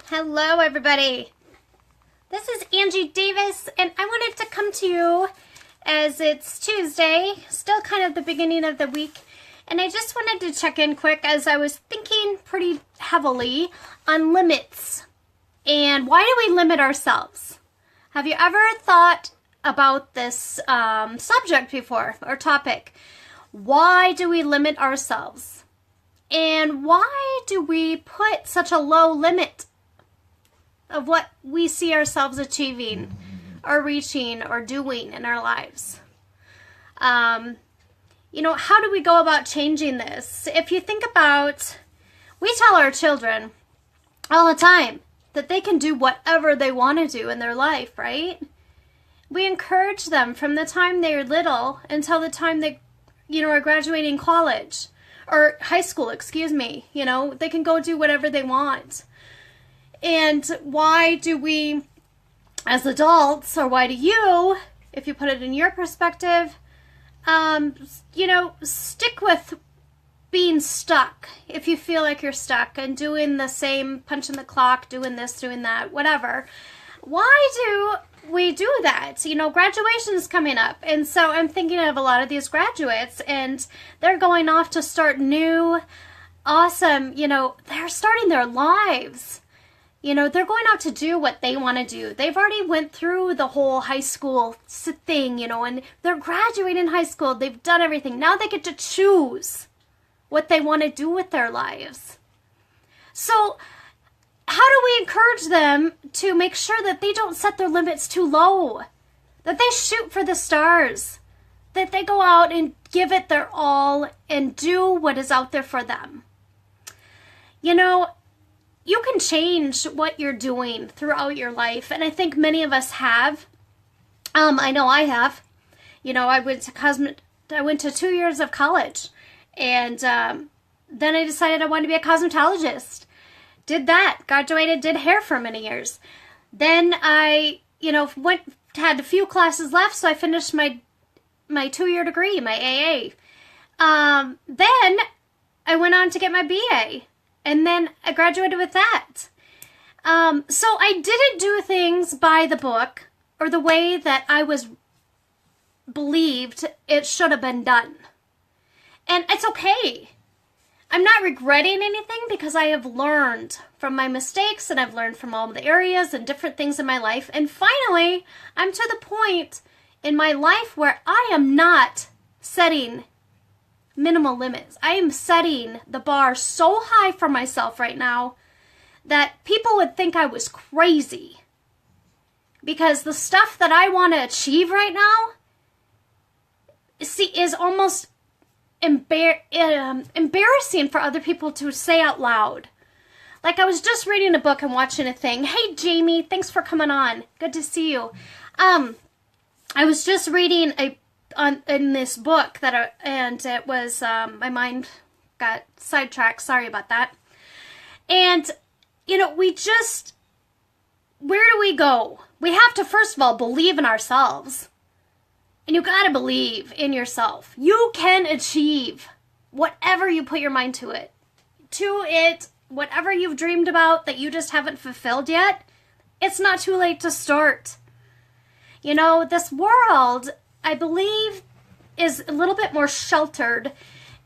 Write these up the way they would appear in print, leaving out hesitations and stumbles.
Hello, everybody. This is Angie Davis, and I wanted to come to you as it's Tuesday, still kind of the beginning of the week, and I just wanted to check in quick as I was thinking pretty heavily on limits and why do we limit ourselves? Have you ever thought about this subject before or topic? Why do we limit ourselves? And why do we put such a low limit of what we see ourselves achieving or reaching or doing in our lives? How do we go about changing this? If you think about, we tell our children all the time that they can do whatever they want to do in their life, right? We encourage them from the time they're little until the time they, are graduating college or high school, they can go do whatever they want. And why do we, as adults, or why do you, if you put it in your perspective, stick with being stuck if you feel like you're stuck and doing the same, punching the clock, doing this, doing that, whatever. Why do we do that? Graduation's coming up. And so I'm thinking of a lot of these graduates and they're going off to start new, awesome, they're starting their lives. They're going out to do what they want to do. They've already went through the whole high school thing, and they're graduating high school. They've done everything. Now they get to choose what they want to do with their lives. So how do we encourage them to make sure that they don't set their limits too low? That they shoot for the stars? That they go out and give it their all and do what is out there for them? You can change what you're doing throughout your life, and I think many of us have. I know I have. I went to 2 years of college, and then I decided I wanted to be a cosmetologist. Did that, graduated, did hair for many years. Then I, had a few classes left, so I finished my 2-year degree, my AA. Then I went on to get my BA. And then I graduated with that. So I didn't do things by the book or the way that I believed it should have been done. And it's okay. I'm not regretting anything because I have learned from my mistakes and I've learned from all the areas and different things in my life. And finally, I'm to the point in my life where I am not setting minimal limits. I am setting the bar so high for myself right now that people would think I was crazy. Because the stuff that I want to achieve right now, is almost embarrassing for other people to say out loud. Like I was just reading a book and watching a thing. Hey Jamie, thanks for coming on. Good to see you. I was just reading in this book and it was my mind got sidetracked. Sorry about that. And where do we go? We have to first of all believe in ourselves, and you got to believe in yourself. You can achieve whatever you put your mind to it. Whatever you've dreamed about that you just haven't fulfilled yet. It's not too late to start. This world, I believe, is a little bit more sheltered,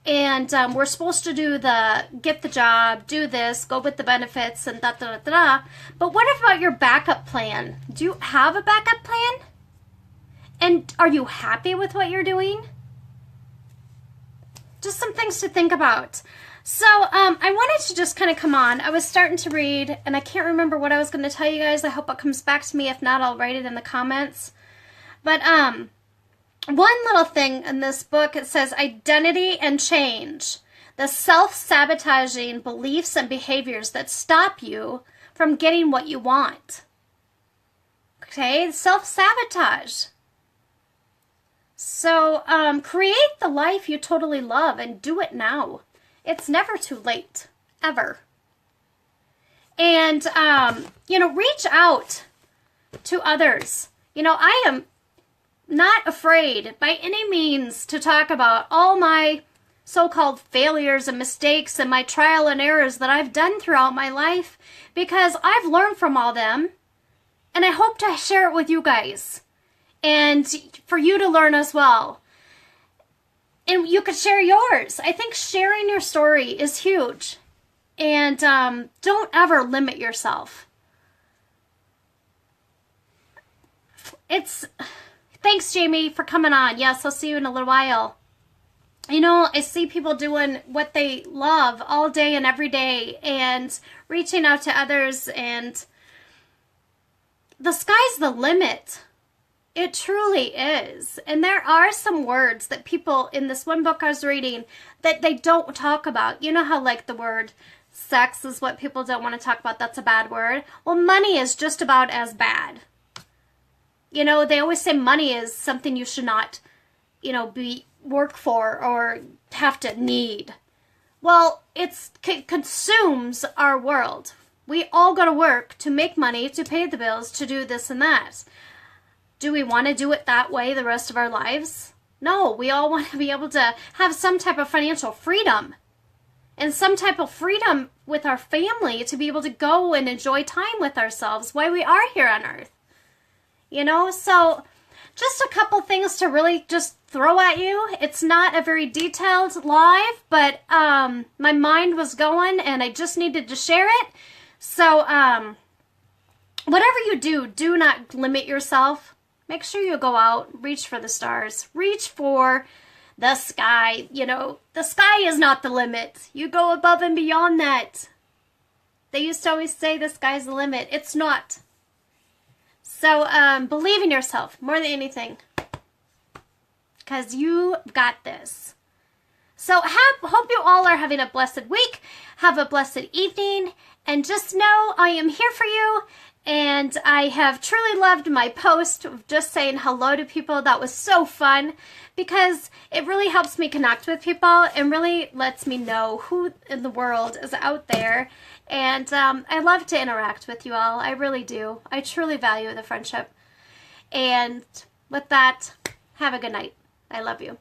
and we're supposed to get the job, do this, go with the benefits, and da-da-da-da. But what about your backup plan? Do you have a backup plan? And are you happy with what you're doing? Just some things to think about. So I wanted to just kind of come on. I was starting to read, and I can't remember what I was going to tell you guys. I hope it comes back to me. If not, I'll write it in the comments. But one little thing in this book, it says identity and change. The self-sabotaging beliefs and behaviors that stop you from getting what you want. Okay, self-sabotage. So create the life you totally love and do it now. It's never too late, ever. And, reach out to others. I am not afraid by any means to talk about all my so-called failures and mistakes and my trial and errors that I've done throughout my life, because I've learned from all them, and I hope to share it with you guys and for you to learn as well. And you could share yours. I think sharing your story is huge. And don't ever limit yourself. Thanks, Jamie, for coming on. Yes, I'll see you in a little while. You know, I see people doing what they love all day and every day and reaching out to others, and the sky's the limit. It truly is. And there are some words that people in this one book I was reading that they don't talk about. You know how like the word sex is what people don't want to talk about. That's a bad word. Well, money is just about as bad. You know, they always say money is something you should not, work for or have to need. Well, it consumes our world. We all go to work to make money, to pay the bills, to do this and that. Do we want to do it that way the rest of our lives? No, we all want to be able to have some type of financial freedom and some type of freedom with our family to be able to go and enjoy time with ourselves while we are here on earth. So just a couple things to really just throw at you. It's not a very detailed live, but my mind was going and I just needed to share it. So whatever you do, do not limit yourself. Make sure you go out, reach for the stars, reach for the sky. The sky is not the limit. You go above and beyond that. They used to always say the sky's the limit. It's not. So believe in yourself more than anything, because you got this. So hope you all are having a blessed week. Have a blessed evening. And just know I am here for you. And I have truly loved my post of just saying hello to people. That was so fun because it really helps me connect with people and really lets me know who in the world is out there. And I love to interact with you all. I really do. I truly value the friendship. And with that, have a good night. I love you.